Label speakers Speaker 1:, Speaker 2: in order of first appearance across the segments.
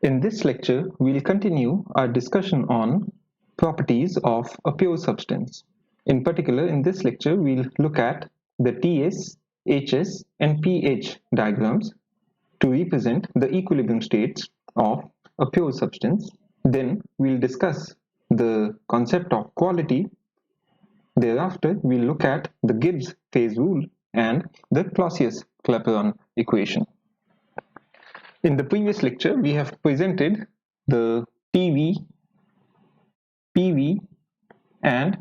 Speaker 1: In this lecture, we'll continue our discussion on properties of a pure substance. In particular, in this lecture, we'll look at the Ts, Hs, and pH diagrams to represent the equilibrium states of a pure substance. Then we'll discuss the concept of quality. Thereafter, we'll look at the Gibbs Phase Rule and the Clausius-Clayperon Equation. In the previous lecture, we have presented the PV, PV, and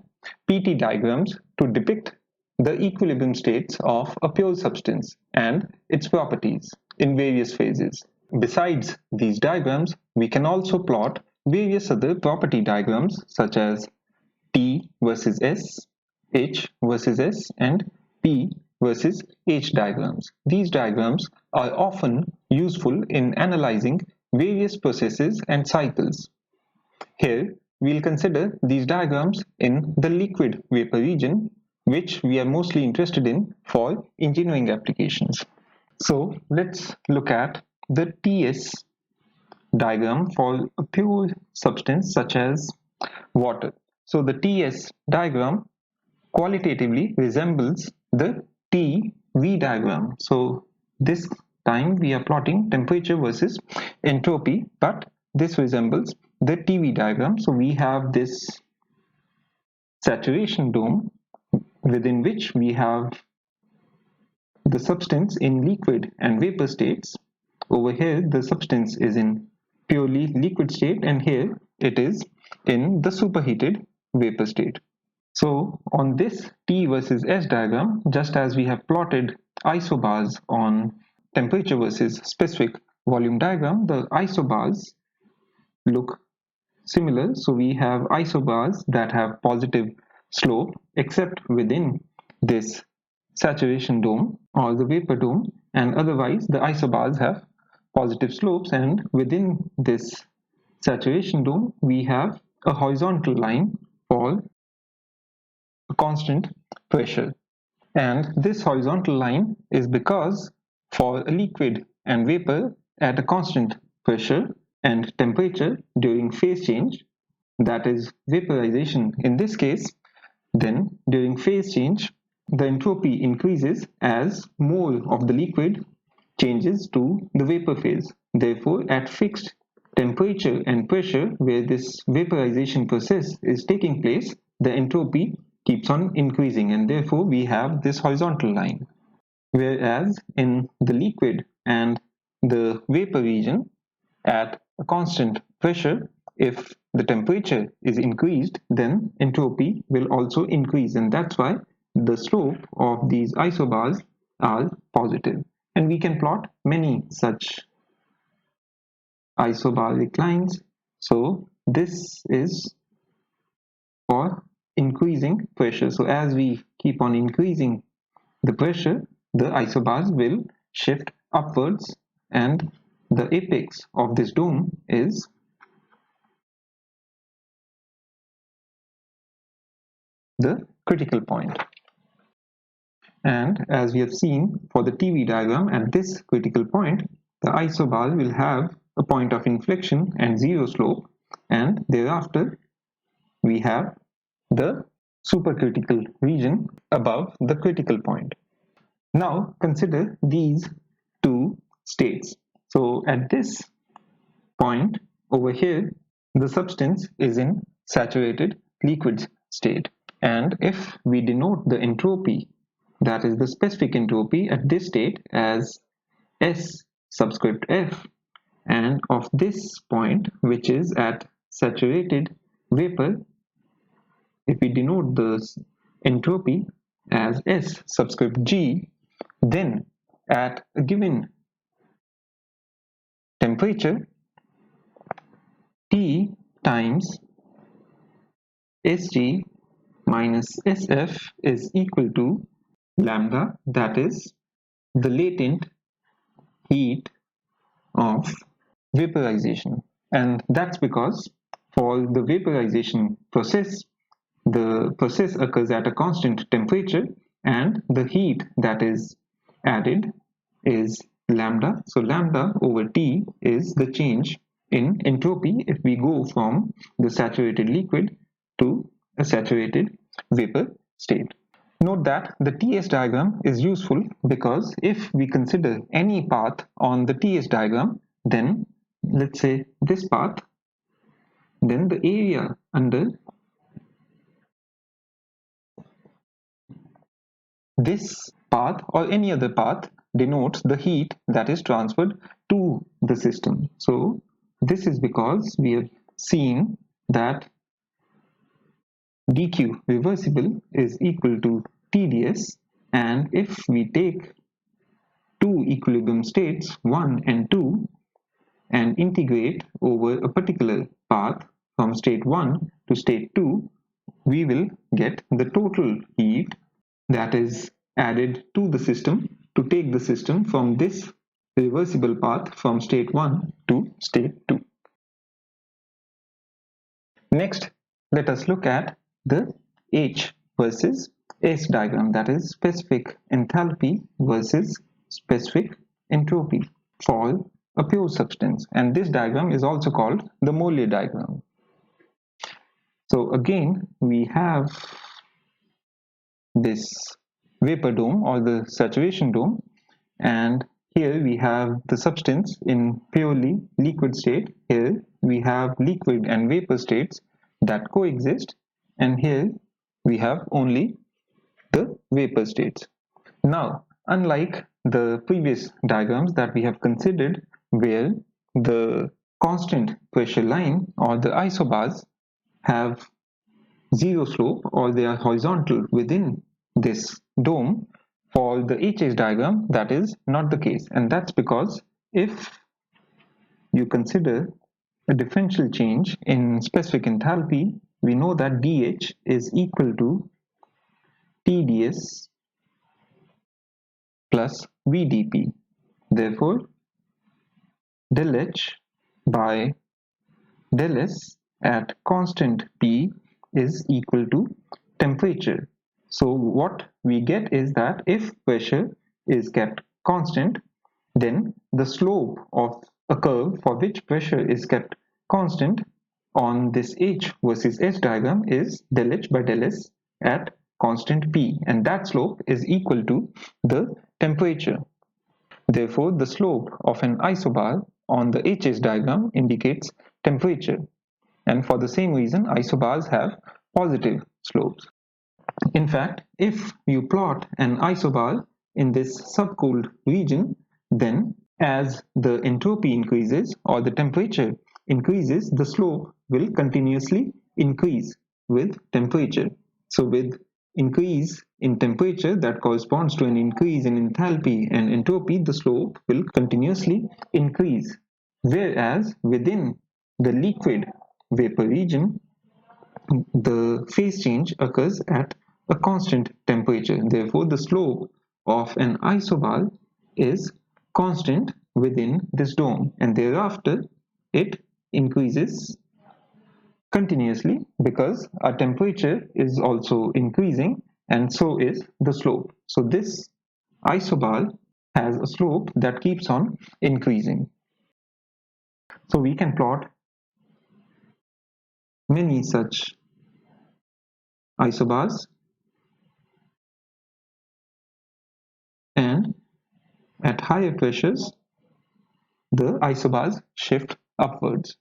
Speaker 1: PT diagrams to depict the equilibrium states of a pure substance and its properties in various phases. Besides these diagrams, we can also plot various other property diagrams such as T versus S, H versus S, and P versus H diagrams. These diagrams are often useful in analyzing various processes and cycles. Here, we'll consider these diagrams in the liquid vapor region, which we are mostly interested in for engineering applications. So, let's look at the TS diagram for a pure substance such as water. So, the TS diagram qualitatively resembles the TV diagram. So this time we are plotting temperature versus entropy, but this resembles the TV diagram. So we have this saturation dome within which we have the substance in liquid and vapor states. Over here the substance is in purely liquid state, and here it is in the superheated vapor state. So on this T versus S diagram, just as we have plotted isobars on temperature versus specific volume diagram, the isobars look similar. So we have isobars that have positive slope except within this saturation dome or the vapor dome, and otherwise the isobars have positive slopes, and within this saturation dome we have a horizontal line for constant pressure, and this horizontal line is because for a liquid and vapor at a constant pressure and temperature during phase change, that is vaporization in this case, then during phase change the entropy increases as more of the liquid changes to the vapor phase. Therefore, at fixed temperature and pressure where this vaporization process is taking place, the entropy keeps on increasing, and therefore we have this horizontal line. Whereas in the liquid and the vapor region, at a constant pressure, if the temperature is increased, then entropy will also increase, and that's why the slope of these isobars are positive. And we can plot many such isobaric lines. So this is for increasing pressure. So as we keep on increasing the pressure, the isobars will shift upwards, and the apex of this dome is the critical point. And as we have seen for the TV diagram, at this critical point the isobar will have a point of inflection and zero slope, and thereafter we have the supercritical region above the critical point. Now consider these two states. So at this point over here, the substance is in saturated liquid state, and if we denote the entropy, that is the specific entropy at this state, as S subscript F, and of this point which is at saturated vapor, if we denote the entropy as S subscript G, then at a given temperature, T times Sg minus Sf is equal to lambda, that is the latent heat of vaporization. And that's because for the vaporization process, the process occurs at a constant temperature, and the heat that is added is lambda. So lambda over T is the change in entropy if we go from the saturated liquid to a saturated vapor state. Note that the TS diagram is useful because if we consider any path on the TS diagram, then let's say this path, then the area under this path or any other path denotes the heat that is transferred to the system. So this is because we have seen that dq reversible is equal to TdS, and if we take two equilibrium states 1 and 2 and integrate over a particular path from state 1 to state 2, we will get the total heat that is added to the system to take the system from this reversible path from state 1 to state 2. Next, let us look at the H versus S diagram, that is specific enthalpy versus specific entropy for a pure substance, and this diagram is also called the Mollier diagram. So again, we have this vapor dome or the saturation dome, and here we have the substance in purely liquid state. Here we have liquid and vapor states that coexist, and here we have only the vapor states. Now, unlike the previous diagrams that we have considered, where the constant pressure line or the isobars have zero slope or they are horizontal within this dome, for the HS diagram that is not the case, and that's because if you consider a differential change in specific enthalpy, we know that dH is equal to TdS plus VdP. Therefore, del H by del S at constant P is equal to temperature. So what we get is that if pressure is kept constant, then the slope of a curve for which pressure is kept constant on this H versus S diagram is del H by del S at constant P, and that slope is equal to the temperature. Therefore, the slope of an isobar on the HS diagram indicates temperature, and for the same reason isobars have positive slopes. In fact, if you plot an isobar in this subcooled region, then as the entropy increases or the temperature increases, the slope will continuously increase with temperature. So with increase in temperature that corresponds to an increase in enthalpy and entropy, the slope will continuously increase. Whereas within the liquid vapor region, the phase change occurs at a constant temperature. Therefore, the slope of an isobar is constant within this dome, and thereafter it increases continuously because our temperature is also increasing, and so is the slope. So this isobar has a slope that keeps on increasing. So we can plot many such isobars, and at higher pressures the isobars shift upwards.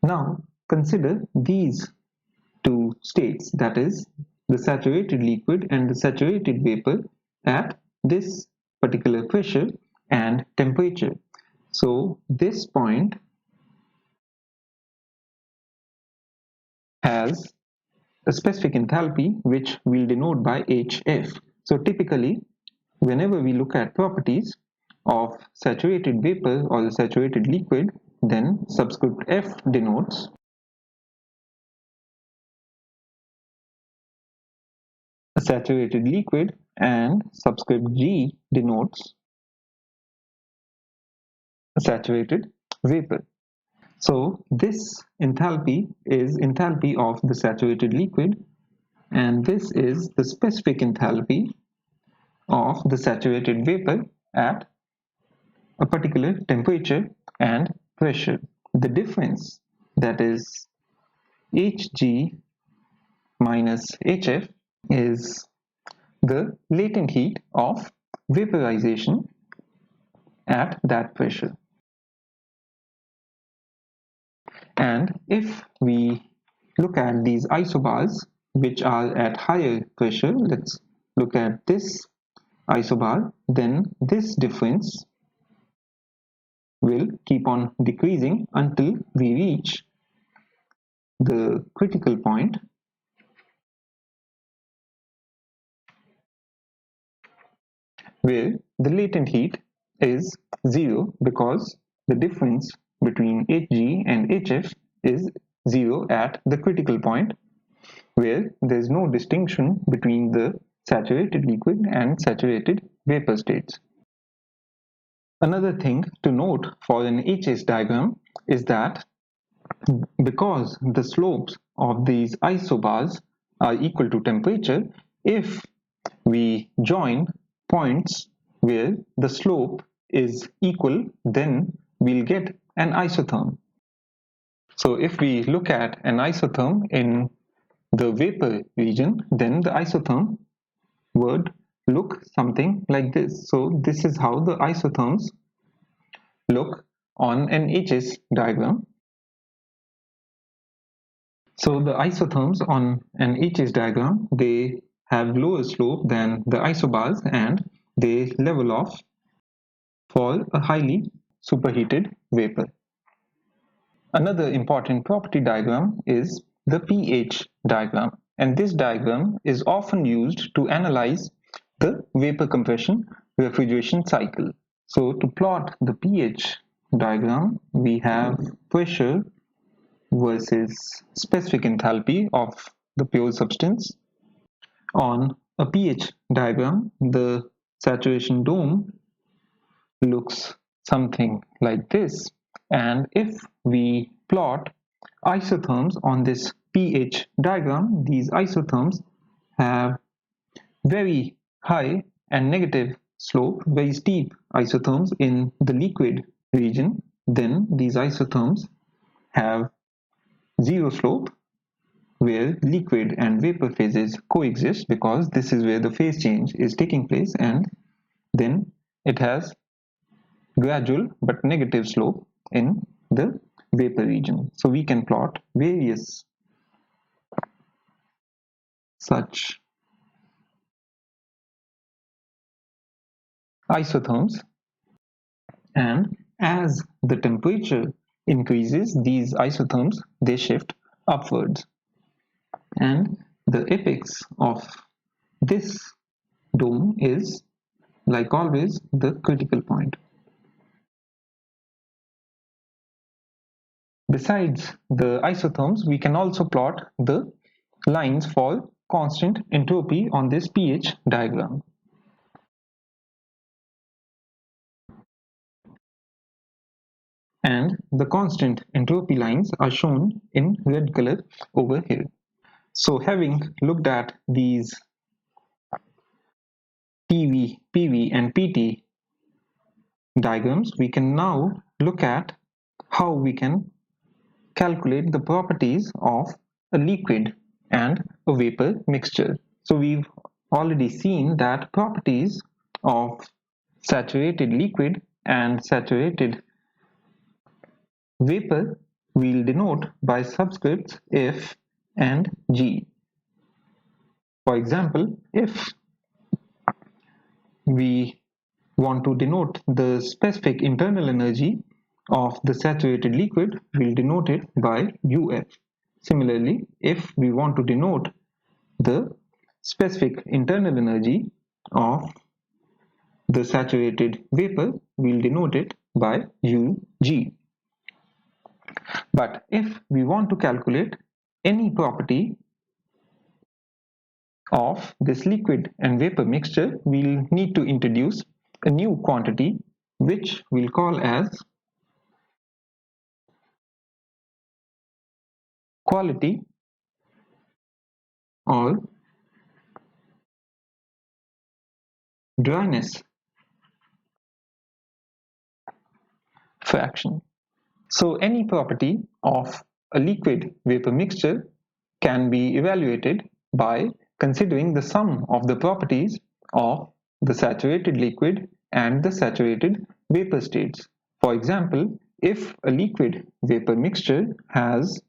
Speaker 1: Now consider these two states, that is the saturated liquid and the saturated vapor, at this particular pressure and temperature. So this point has a specific enthalpy which we'll denote by HF. So typically, whenever we look at properties of saturated vapor or the saturated liquid, then subscript F denotes a saturated liquid and subscript G denotes a saturated vapor. So this enthalpy is enthalpy of the saturated liquid, and this is the specific enthalpy of the saturated vapor at a particular temperature and pressure. the difference, that is Hg minus Hf, is the latent heat of vaporization at that pressure. And if we look at these isobars which are at higher pressure, let's look at this isobar, then this difference will keep on decreasing until we reach the critical point where the latent heat is zero, because the difference between Hg and Hf is zero at the critical point where there is no distinction between the saturated liquid and saturated vapor states. Another thing to note for an HS diagram is that because the slopes of these isobars are equal to temperature, if we join points where the slope is equal, then we'll get an isotherm. So if we look at an isotherm in the vapor region, then the isotherm would look something like this. So this is how the isotherms look on an HS diagram. So the isotherms on an HS diagram, they have lower slope than the isobars and they level off for a highly superheated vapor. Another important property diagram is the pH diagram, and this diagram is often used to analyze the vapor compression refrigeration cycle. So to plot the pH diagram, we have pressure versus specific enthalpy of the pure substance. On a pH diagram, the saturation dome looks something like this, and if we plot isotherms on this pH diagram, these isotherms have very high and negative slope, very steep isotherms in the liquid region. Then these isotherms have zero slope where liquid and vapor phases coexist, because this is where the phase change is taking place, and then it has gradual but negative slope in the vapor region. So we can plot various such isotherms, and as the temperature increases, these isotherms, they shift upwards, and the apex of this dome is, like always, the critical point. Besides the isotherms, we can also plot the lines for constant entropy on this pH diagram. And the constant entropy lines are shown in red color over here. So having looked at these PV, and PT diagrams, we can now look at how we can calculate the properties of a liquid and a vapor mixture. So we've already seen that properties of saturated liquid and saturated vapor we'll denote by subscripts F and G. For example, if we want to denote the specific internal energy of the saturated liquid, we'll denote it by UF. Similarly, if we want to denote the specific internal energy of the saturated vapor, we'll denote it by UG. But if we want to calculate any property of this liquid and vapor mixture, we'll need to introduce a new quantity which we'll call as quality or dryness fraction. So any property of a liquid vapor mixture can be evaluated by considering the sum of the properties of the saturated liquid and the saturated vapor states. For example, if a liquid vapor mixture has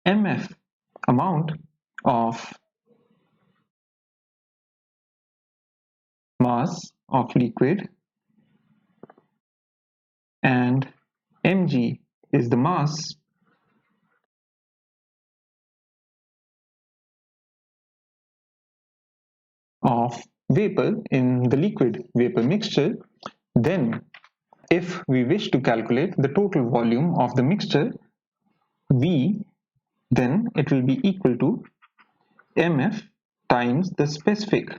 Speaker 1: mf amount of mass of liquid and mg is the mass of vapor in the liquid vapor mixture, then if we wish to calculate the total volume of the mixture V, then it will be equal to mf times the specific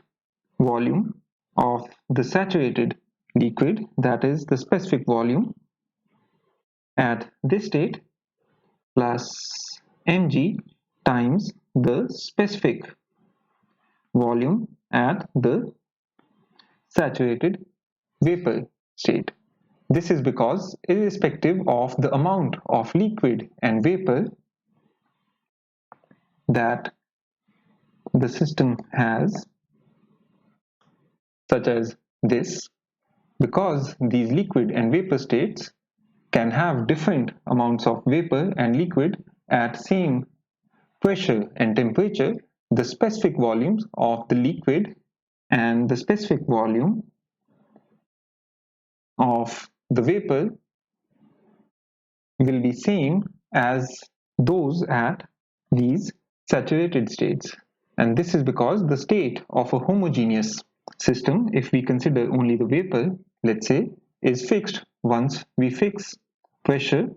Speaker 1: volume of the saturated liquid, that is the specific volume at this state, plus mg times the specific volume at the saturated vapor state. This is because irrespective of the amount of liquid and vapor that the system has, such as this, because these liquid and vapor states can have different amounts of vapor and liquid at same pressure and temperature, the specific volumes of the liquid and the specific volume of the vapor will be same as those at these saturated states. And this is because the state of a homogeneous system, if we consider only the vapor, let's say, is fixed once we fix pressure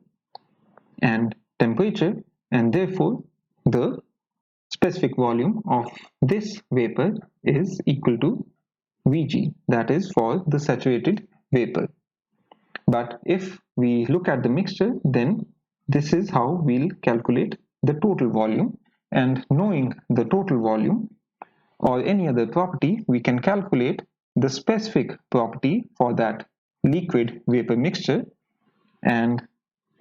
Speaker 1: and temperature, and therefore the specific volume of this vapor is equal to Vg, that is for the saturated vapor. But if we look at the mixture, then this is how we'll calculate the total volume, and knowing the total volume or any other property, we can calculate the specific property for that liquid vapor mixture, and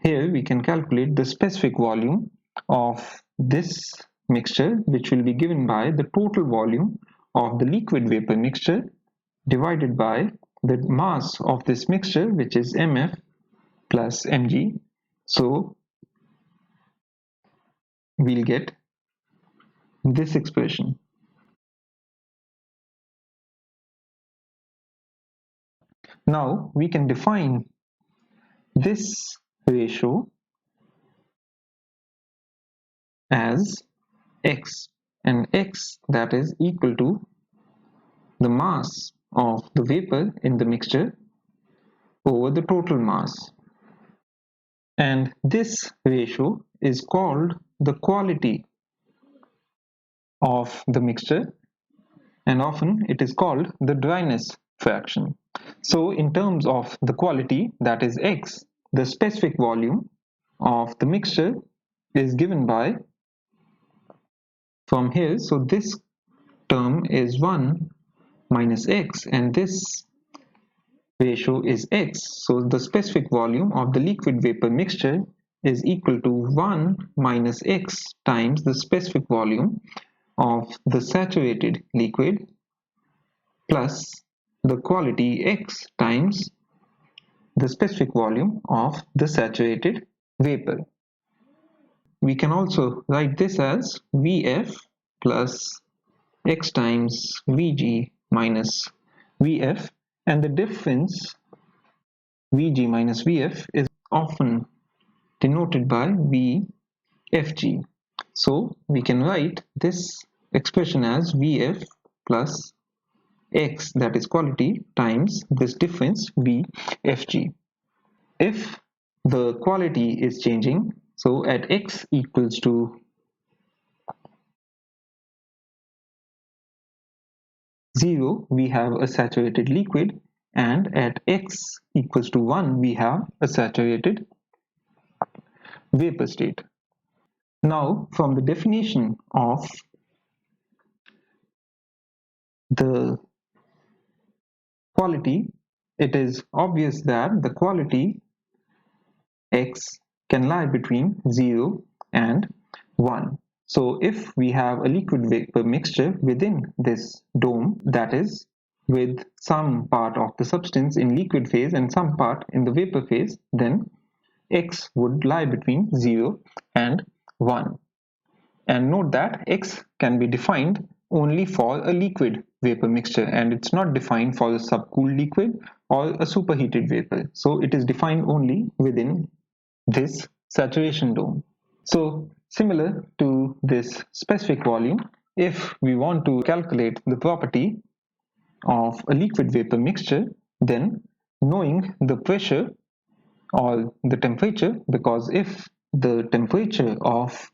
Speaker 1: here we can calculate the specific volume of this mixture, which will be given by the total volume of the liquid vapor mixture divided by the mass of this mixture, which is mf plus mg. So we'll get this expression. Now we can define this ratio as x, and x, that is equal to the mass of the vapor in the mixture over the total mass. And this ratio is called the quality of the mixture, and often it is called the dryness fraction. So in terms of the quality, that is x, the specific volume of the mixture is given by, from here, so this term is 1 minus x, and this ratio is x. So the specific volume of the liquid vapor mixture is equal to 1 minus x times the specific volume of the saturated liquid plus the quality x times the specific volume of the saturated vapor. We can also write this as Vf plus x times Vg minus Vf, and the difference Vg minus Vf is often denoted by Vfg. So we can write this expression as Vf plus x, that is quality, times this difference Vfg. If the quality is changing, so at x equals to 0 we have a saturated liquid, and at x equals to 1 we have a saturated vapor state. Now from the definition of the quality, it is obvious that the quality X can lie between 0 and 1. So if we have a liquid vapor mixture within this dome, that is, with some part of the substance in liquid phase and some part in the vapor phase, then X would lie between 0 and 1. And note that X can be defined only for a liquid vapor mixture, and it's not defined for a subcooled liquid or a superheated vapor. So it is defined only within this saturation dome. So similar to this specific volume, if we want to calculate the property of a liquid vapor mixture, then knowing the pressure or the temperature, because if the temperature of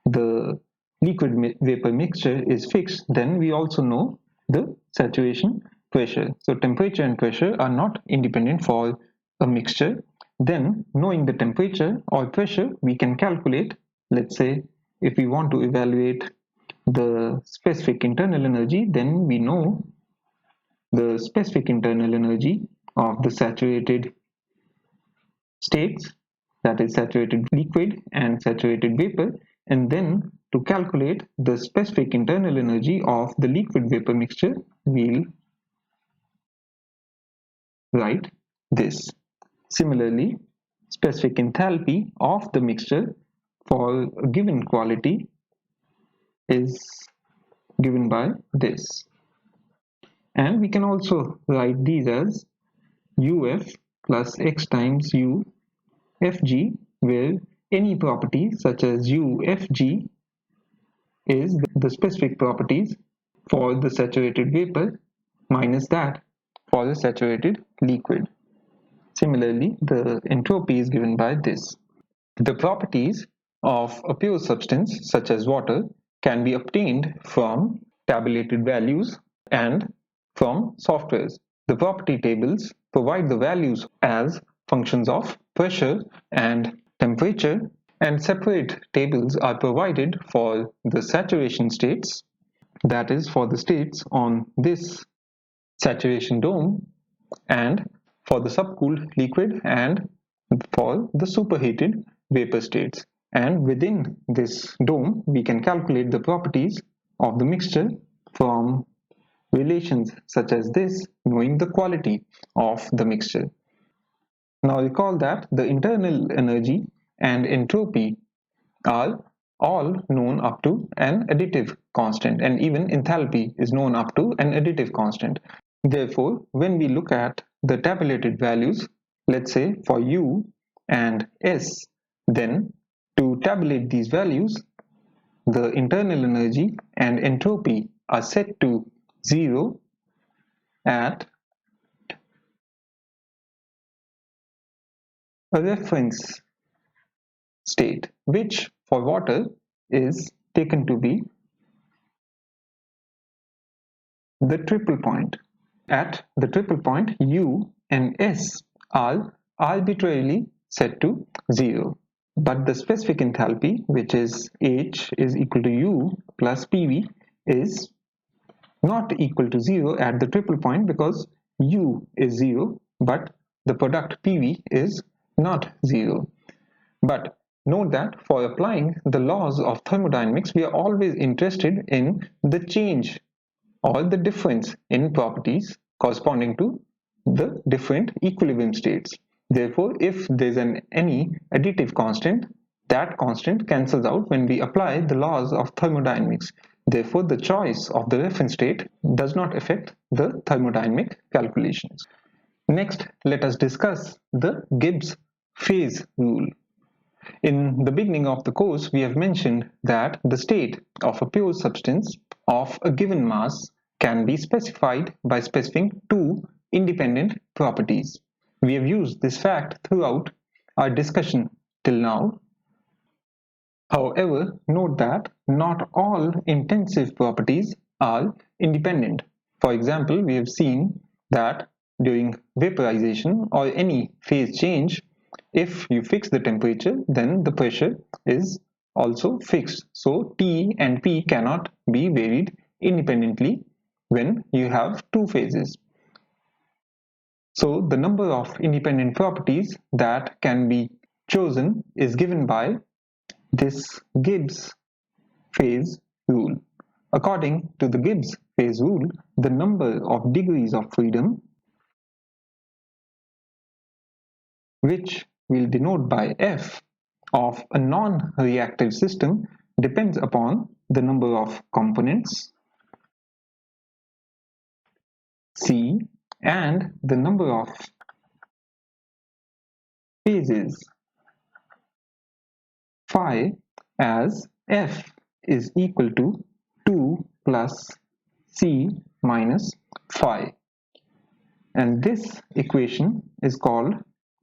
Speaker 1: the liquid vapor mixture is fixed, then we also know the saturation pressure. So temperature and pressure are not independent for a mixture. Then knowing the temperature or pressure, we can calculate, let's say if we want to evaluate the specific internal energy, then we know the specific internal energy of the saturated states, that is saturated liquid and saturated vapor, and then to calculate the specific internal energy of the liquid vapor mixture, we'll write this. Similarly, specific enthalpy of the mixture for a given quality is given by this. And we can also write these as UF plus X times U Fg, where any property such as UFG is the specific properties for the saturated vapor minus that for the saturated liquid. Similarly, the entropy is given by this. The properties of a pure substance such as water can be obtained from tabulated values and from softwares. The property tables provide the values as functions of pressure and temperature, and separate tables are provided for the saturation states, that is for the states on this saturation dome, and for the subcooled liquid and for the superheated vapor states. And within this dome, we can calculate the properties of the mixture from relations such as this, knowing the quality of the mixture. Now recall that the internal energy and entropy are all known up to an additive constant, and even enthalpy is known up to an additive constant. Therefore, when we look at the tabulated values, let's say for U and S, then to tabulate these values, the internal energy and entropy are set to 0 at a reference state, which for water is taken to be the triple point. At the triple point, U and S are arbitrarily set to 0. But the specific enthalpy, which is H is equal to U plus PV, is not equal to 0 at the triple point because U is 0, but the product PV is not 0. But note that for applying the laws of thermodynamics, we are always interested in the change or the difference in properties corresponding to the different equilibrium states. Therefore, if there is any additive constant, that constant cancels out when we apply the laws of thermodynamics. Therefore, the choice of the reference state does not affect the thermodynamic calculations. Next, let us discuss the Gibbs phase rule. In the beginning of the course, we have mentioned that the state of a pure substance of a given mass can be specified by specifying two independent properties. We have used this fact throughout our discussion till now. However, note that not all intensive properties are independent. For example, we have seen that during vaporization or any phase change, if you fix the temperature, then the pressure is also fixed. So T and P cannot be varied independently when you have two phases. So the number of independent properties that can be chosen is given by this Gibbs phase rule. According to the Gibbs phase rule, the number of degrees of freedom, which we'll denote by F, of a non-reactive system depends upon the number of components C and the number of phases phi, as F is equal to 2 plus C minus phi, and this equation is called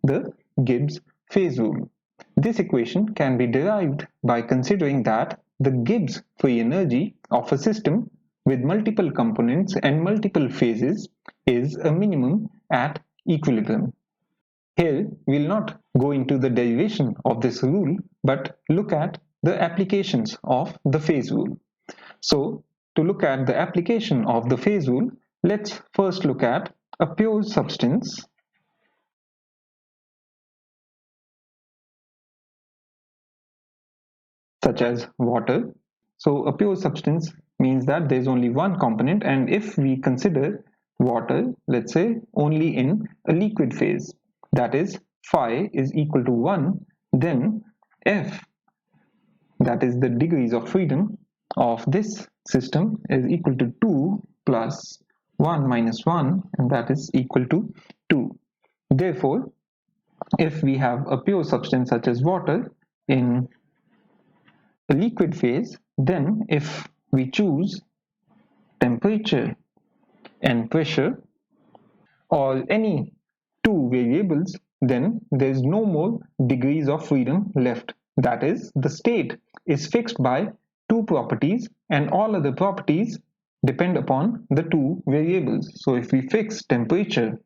Speaker 1: the Gibbs phase rule. This equation can be derived by considering that the Gibbs free energy of a system with multiple components and multiple phases is a minimum at equilibrium. Here, we will not go into the derivation of this rule, but look at the applications of the phase rule. So, to look at the application of the phase rule, let's first look at a pure substance such as water. So, a pure substance means that there is only one component, and if we consider water, let's say, only in a liquid phase, that is phi is equal to 1, then F, that is the degrees of freedom of this system, is equal to 2 plus 1 minus 1, and that is equal to 2. Therefore, if we have a pure substance such as water in a liquid phase, then if we choose temperature and pressure or any two variables, then there is no more degrees of freedom left. That is, the state is fixed by two properties and all other properties depend upon the two variables. So if we fix temperature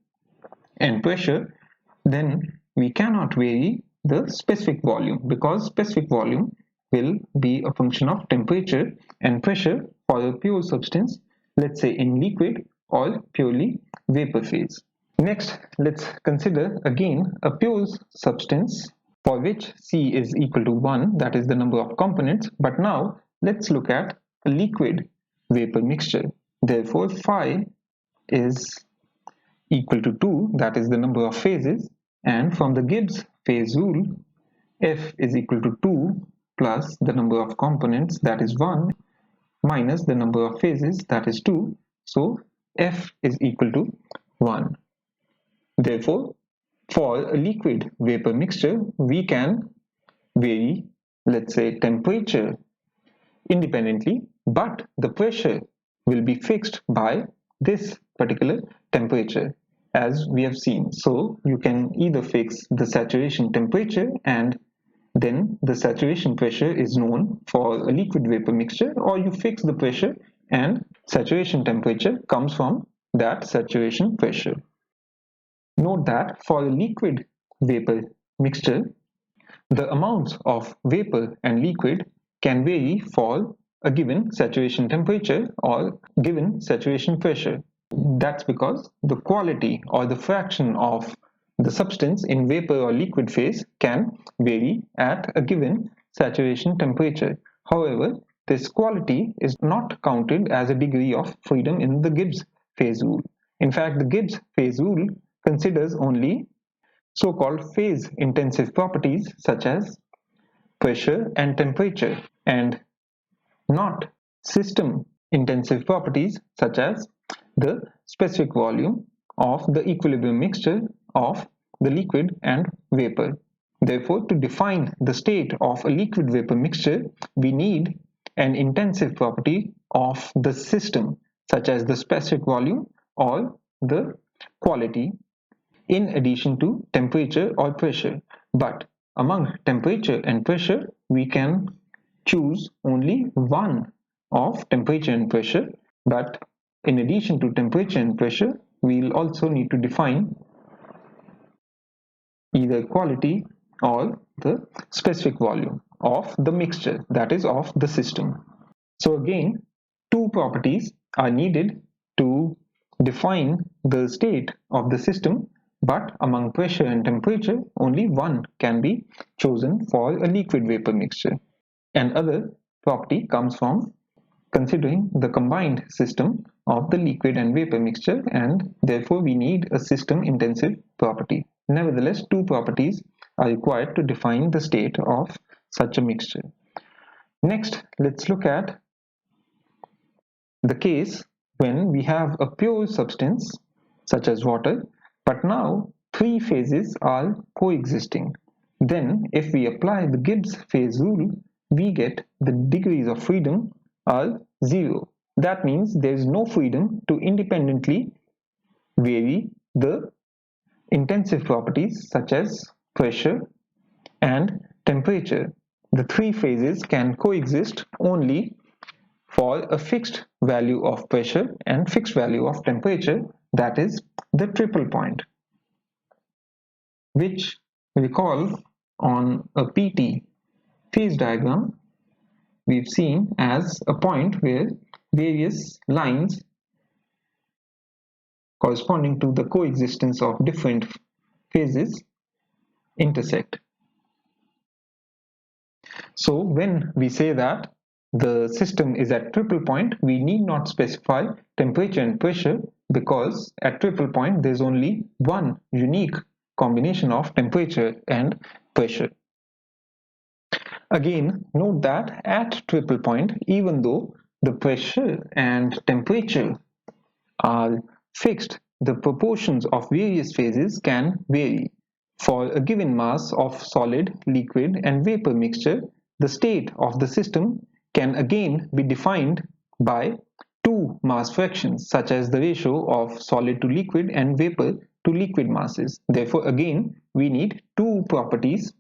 Speaker 1: and pressure, then we cannot vary the specific volume, because specific volume will be a function of temperature and pressure for a pure substance, let's say in liquid or purely vapor phase. Next, let's consider again a pure substance for which C is equal to 1, that is the number of components, but now let's look at a liquid vapor mixture. Therefore, phi is equal to 2, that is the number of phases, and from the Gibbs phase rule, F is equal to 2 plus the number of components, that is 1, minus the number of phases, that is 2, so F is equal to 1. Therefore, for a liquid vapor mixture, we can vary, let's say, temperature independently, but the pressure will be fixed by this particular temperature, as we have seen. So you can either fix the saturation temperature and then the saturation pressure is known for a liquid vapor mixture, or you fix the pressure and saturation temperature comes from that saturation pressure. Note that for a liquid vapor mixture, the amounts of vapor and liquid can vary for a given saturation temperature or given saturation pressure. That's because the quality or the fraction of the substance in vapor or liquid phase can vary at a given saturation temperature. However, this quality is not counted as a degree of freedom in the Gibbs phase rule. In fact, the Gibbs phase rule considers only so-called phase-intensive properties such as pressure and temperature, and not system-intensive properties such as the specific volume of the equilibrium mixture of the liquid and vapor. Therefore, to define the state of a liquid vapor mixture, we need an intensive property of the system, such as the specific volume or the quality, in addition to temperature or pressure. But among temperature and pressure, we can choose only one of temperature and pressure, but in addition to temperature and pressure, we'll also need to define either quality or the specific volume of the mixture, that is of the system. So again, two properties are needed to define the state of the system, but among pressure and temperature, only one can be chosen for a liquid-vapor mixture. Another property comes from considering the combined system of the liquid and vapor mixture, and therefore we need a system-intensive property. Nevertheless, two properties are required to define the state of such a mixture. Next, let's look at the case when we have a pure substance such as water, but now three phases are coexisting. Then if we apply the Gibbs phase rule, we get the degrees of freedom are 0. That means there is no freedom to independently vary the intensive properties such as pressure and temperature. The three phases can coexist only for a fixed value of pressure and fixed value of temperature, that is the triple point, which we call on a PT phase diagram we've seen as a point where various lines corresponding to the coexistence of different phases intersect. So when we say that the system is at triple point, we need not specify temperature and pressure, because at triple point there's only one unique combination of temperature and pressure. Again, note that at triple point, even though the pressure and temperature are fixed, the proportions of various phases can vary. For a given mass of solid, liquid, and vapor mixture, the state of the system can again be defined by two mass fractions, such as the ratio of solid to liquid and vapor to liquid masses. Therefore, again, we need two properties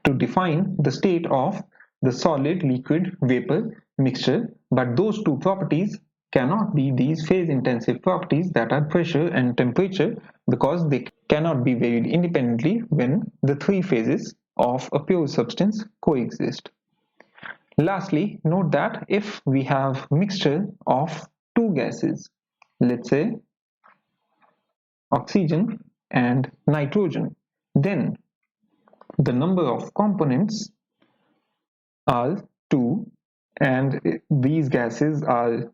Speaker 1: to define the state of the solid, liquid, vapor mixture, but those two properties cannot be these phase intensive properties, that are pressure and temperature, because they cannot be varied independently when the three phases of a pure substance coexist. Lastly, note that if we have mixture of two gases, let's say oxygen and nitrogen, then the number of components are 2, and these gases are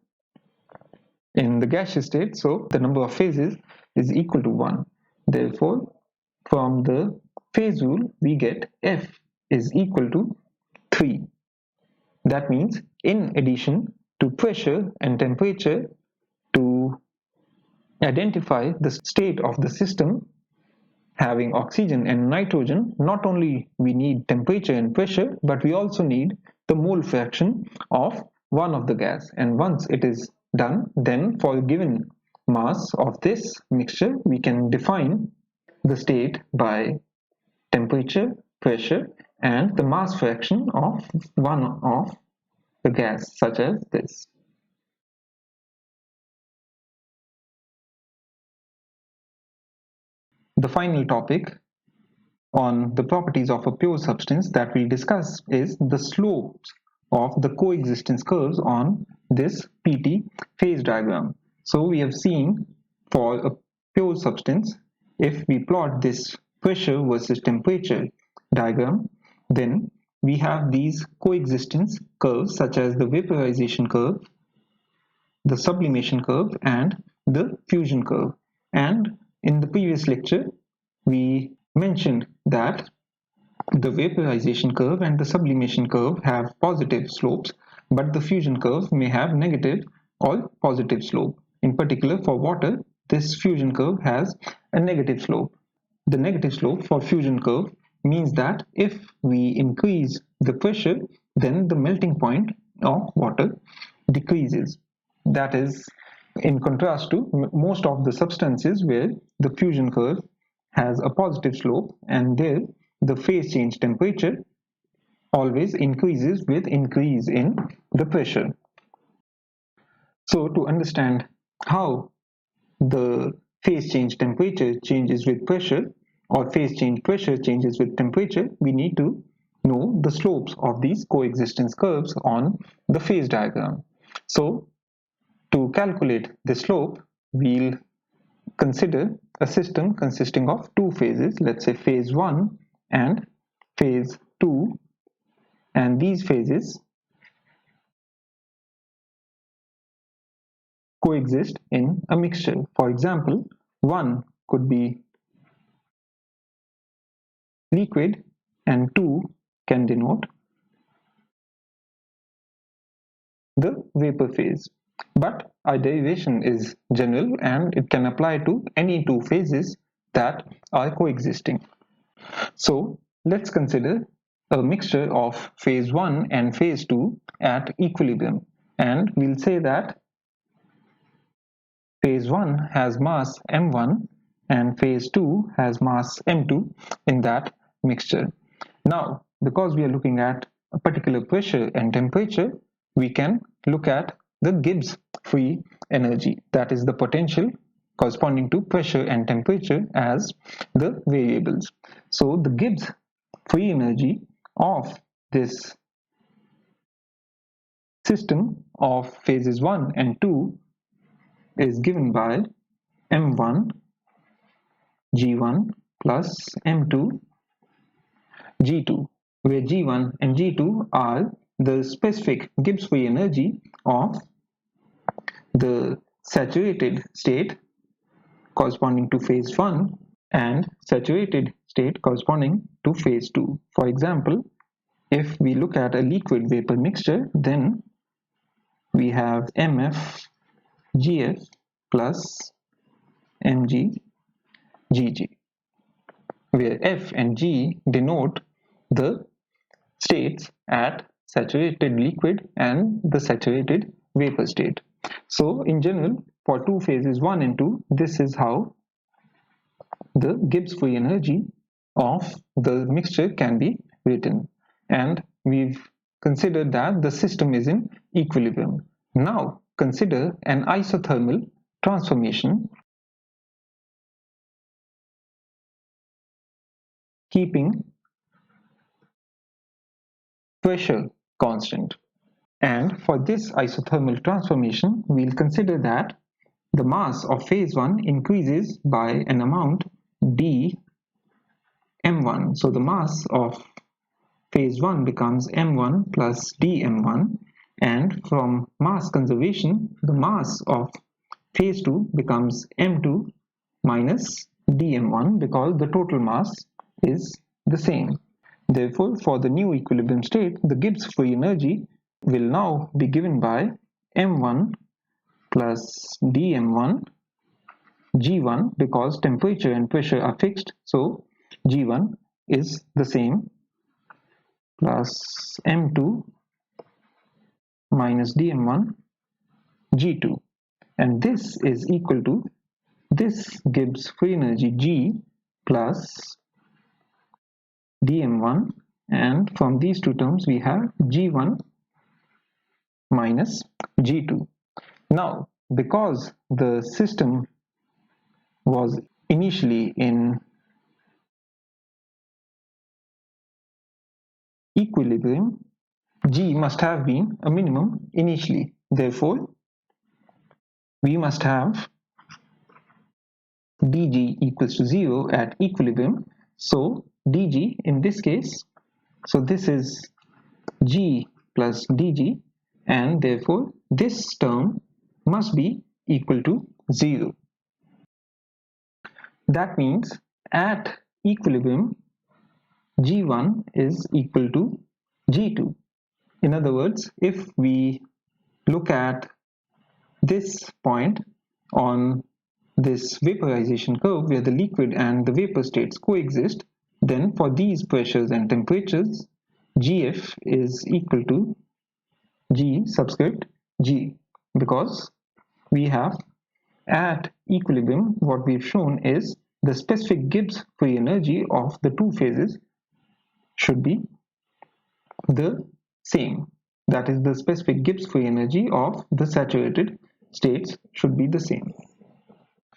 Speaker 1: in the gaseous state, so the number of phases is equal to 1. Therefore, from the phase rule, we get F is equal to 3. That means in addition to pressure and temperature, to identify the state of the system having oxygen and nitrogen, not only we need temperature and pressure, but we also need the mole fraction of one of the gas. And once it is done, then for a given mass of this mixture, we can define the state by temperature, pressure, and the mass fraction of one of the gas, such as this. The final topic on the properties of a pure substance that we'll discuss is the slopes of the coexistence curves on this PT phase diagram. So we have seen for a pure substance, if we plot this pressure versus temperature diagram, then we have these coexistence curves such as the vaporization curve, the sublimation curve, and the fusion curve. And in the previous lecture, we mentioned that the vaporization curve and the sublimation curve have positive slopes, but the fusion curve may have negative or positive slope. In particular, for water, this fusion curve has a negative slope. The negative slope for fusion curve means that if we increase the pressure, then the melting point of water decreases. That is in contrast to most of the substances where the fusion curve has a positive slope, and there the phase change temperature always increases with increase in the pressure. So to understand how the phase change temperature changes with pressure, or phase change pressure changes with temperature, we need to know the slopes of these coexistence curves on the phase diagram. So to calculate the slope, we'll consider a system consisting of two phases, let's say phase 1 and phase 2, and these phases coexist in a mixture. For example, 1 could be liquid and 2 can denote the vapor phase. But our derivation is general and it can apply to any two phases that are coexisting. So let's consider a mixture of phase 1 and phase 2 at equilibrium, and we'll say that phase 1 has mass m1 and phase 2 has mass m2 in that mixture. Now, because we are looking at a particular pressure and temperature, we can look at the Gibbs free energy, that is the potential corresponding to pressure and temperature, as the variables. So the Gibbs free energy of this system of phases 1 and 2 is given by m1 g1 plus m2 g2, where g1 and g2 are the specific Gibbs free energy of the saturated state corresponding to phase 1 and saturated state corresponding to phase 2. For example, if we look at a liquid vapor mixture, then we have mf gf plus mg gg, where f and g denote the states at saturated liquid and the saturated vapor state. So in general, for two phases 1 and 2, this is how the Gibbs free energy of the mixture can be written, and we've considered that the system is in equilibrium. Now consider an isothermal transformation keeping pressure constant. And for this isothermal transformation, we'll consider that the mass of phase 1 increases by an amount d m1. So the mass of phase 1 becomes m1 plus dm1, and from mass conservation, the mass of phase 2 becomes m2 minus dm1, because the total mass is the same. Therefore, for the new equilibrium state, the Gibbs free energy will now be given by m1 plus dm1 g1, because temperature and pressure are fixed, so g1 is the same, plus m2 minus dm1 g2, and this is equal to this Gibbs free energy g plus dm1, and from these two terms we have g1 minus g2. Now, because the system was initially in equilibrium, G must have been a minimum initially. Therefore, we must have dg equals to 0 at equilibrium. So dg in this case, so this is g plus dg, and therefore this term must be equal to 0. That means at equilibrium, G1 is equal to G2. In other words, if we look at this point on this vaporization curve where the liquid and the vapor states coexist, then for these pressures and temperatures, Gf is equal to G subscript G, because we have at equilibrium, what we've shown is the specific Gibbs free energy of the two phases should be the same. That is, the specific Gibbs free energy of the saturated states should be the same.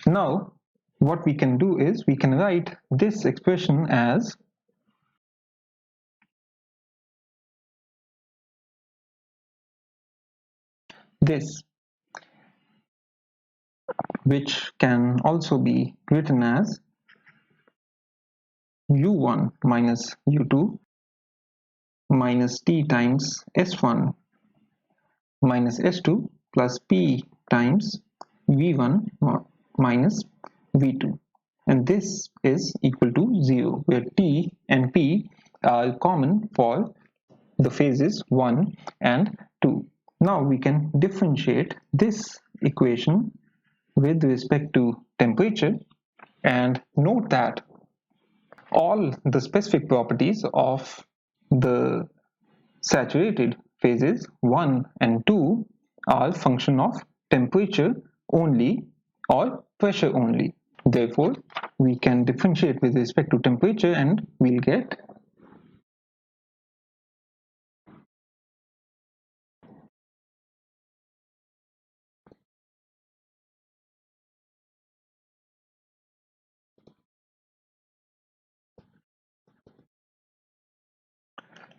Speaker 1: Now, what we can do is we can write this expression as this. which can also be written as u1 minus u2 minus T times S1 minus S2 plus P times V1 minus V2, and this is equal to 0, where T and P are common for the phases 1 and 2. Now we can differentiate this equation with respect to temperature, and note that all the specific properties of the saturated phases 1 and 2 are function of temperature only or pressure only. Therefore, we can differentiate with respect to temperature and we'll get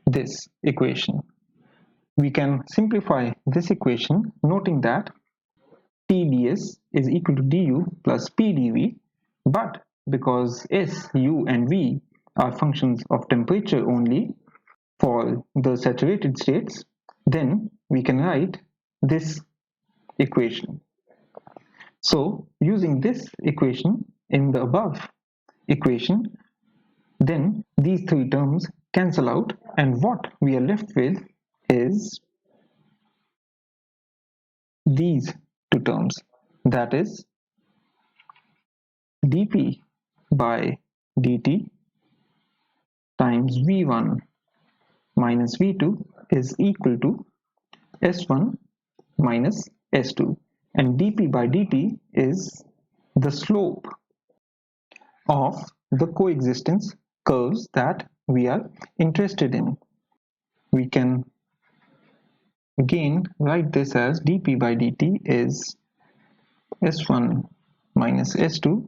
Speaker 1: this equation. We can simplify this equation noting that Tds is equal to du plus Pdv, but because S, U and V are functions of temperature only for the saturated states, then we can write this equation. So using this equation in the above equation, then these three terms cancel out, and what we are left with is these two terms, that is dP by dt times V1 minus V2 is equal to S1 minus S2, and dP by dt is the slope of the coexistence curves that we are interested in. We can again write this as dP by dt is S1 minus S2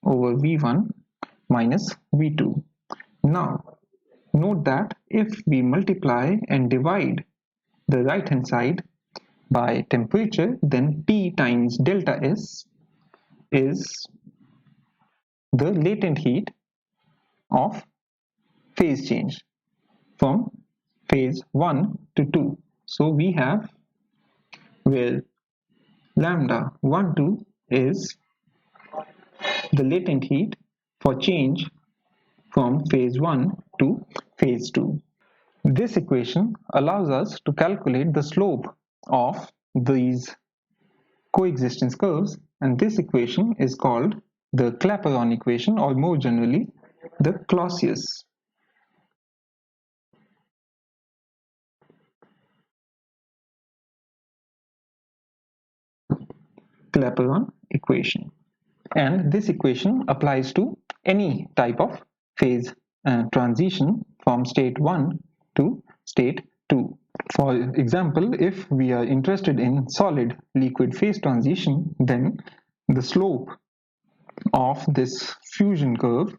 Speaker 1: over V1 minus V2. Now, note that if we multiply and divide the right hand side by temperature, then T times delta S is the latent heat of phase change from phase 1 to 2. So we have where lambda 1 2 is the latent heat for change from phase 1 to phase 2. This equation allows us to calculate the slope of these coexistence curves, and this equation is called the Clapeyron equation, or more generally the Clausius-Clayperon Equation. And this equation applies to any type of phase transition from state 1 to state 2. For example, if we are interested in solid liquid phase transition, then the slope of this fusion curve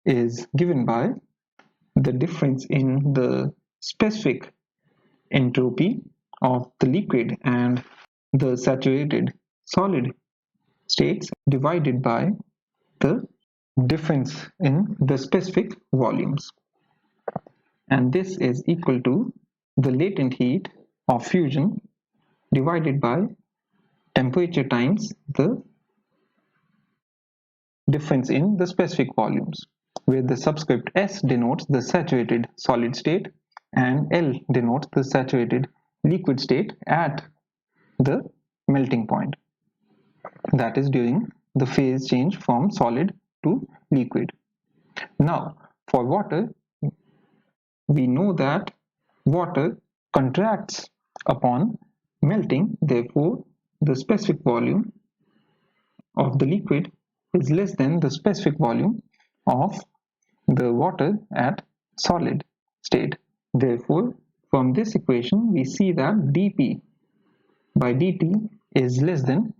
Speaker 1: is given by the difference in the specific entropy of the liquid and the saturated solid states divided by the difference in the specific volumes, and this is equal to the latent heat of fusion divided by temperature times the difference in the specific volumes, where the subscript S denotes the saturated solid state and L denotes the saturated liquid state at the melting point, that is during the phase change from solid to liquid. Now, for water, we know that water contracts upon melting, therefore the specific volume of the liquid is less than the specific volume of the water at solid state. Therefore, from this equation we see that dP by dt is less than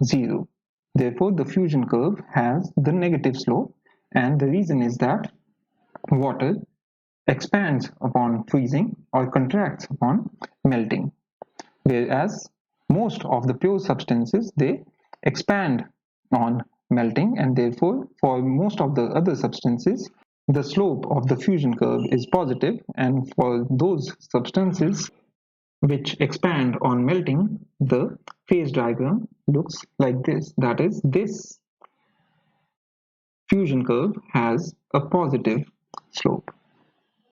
Speaker 1: 0. Therefore, the fusion curve has the negative slope, and the reason is that water expands upon freezing or contracts upon melting, whereas most of the pure substances, they expand on melting, and therefore for most of the other substances the slope of the fusion curve is positive, and for those substances which expand on melting, the phase diagram looks like this. That is, this fusion curve has a positive slope.